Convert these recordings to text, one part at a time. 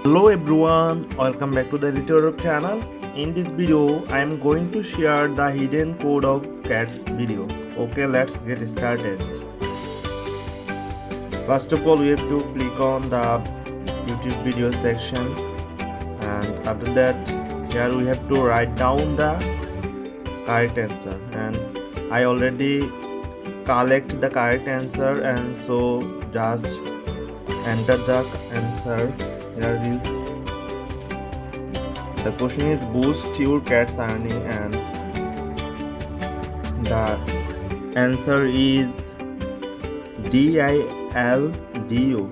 Hello everyone, welcome back to the YouTube channel. In this video, I am going to share the hidden code of cats video. Okay, let's get started. First of all, we have to click on the YouTube video section, and after that, here we have to write down the correct answer. And I already collect the correct answer, and so just enter the answer. Here it is. The question is boost your cat's earning, and the answer is DILDO.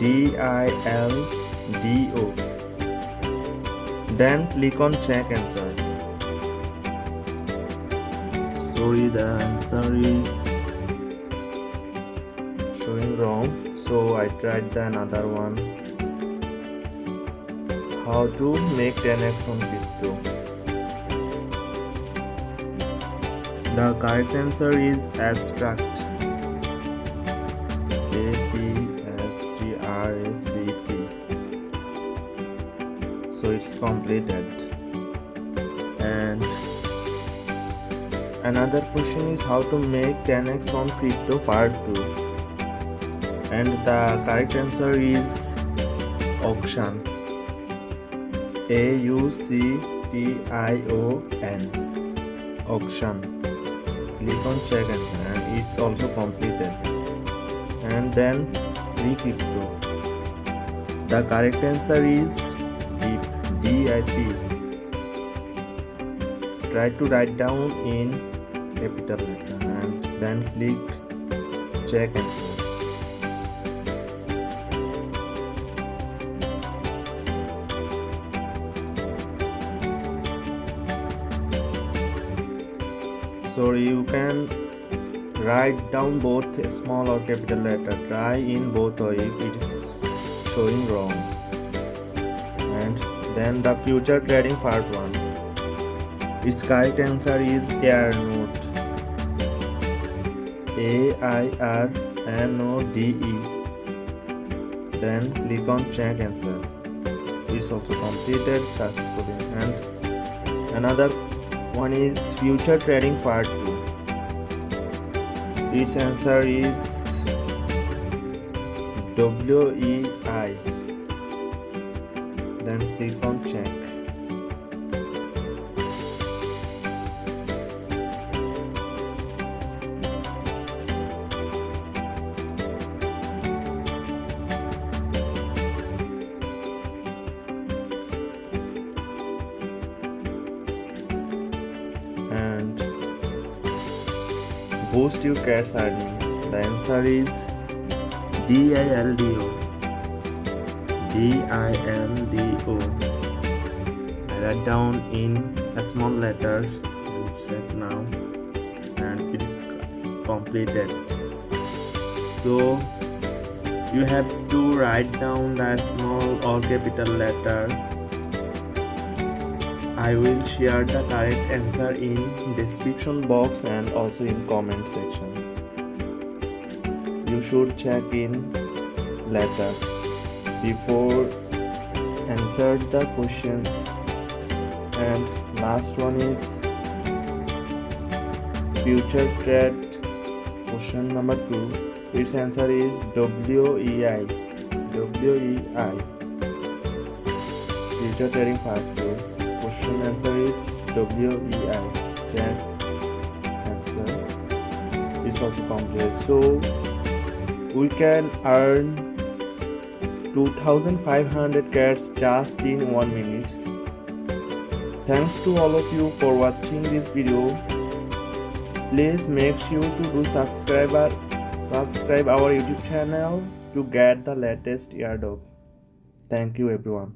DILDO. Then click on check answer. Sorry, the answer is showing wrong, so I tried the another one. How to make 10x on crypto. The correct answer is abstract. ABSTRACT. So it's completed. And another question is how to make 10x on crypto part 2. And the correct answer is auction. AUCTION. Auction. Click on check answer, and it's also completed. And then crypto. The correct answer is DIP. Try to write down in capital letter and then click check answer. So you can write down both small or capital letter. Try in both or if it is showing wrong. And then the future trading part 1. Its correct answer is AIRNODE. AIRNODE. Then click on check answer. It's also completed successfully. And another one is future trading part 2. Its answer is WEI. Then click on check. And boost your cat's earning. The answer is DILDO. DILDO. I write down in a small letter and check now, and it is completed. So you have to write down the small or capital letter. I will share the correct answer in description box and also in comment section. You should check in later before answer the questions. And last one is future trade question number 2. Its answer is WEI. WEI. Future trading part 2. Question answer is WEI. Check answer is also completed. So we can earn 2500 cats just in 1 minute. Thanks to all of you for watching this video. Please make sure to do subscribe our YouTube channel to get the latest airdrop. Thank you everyone.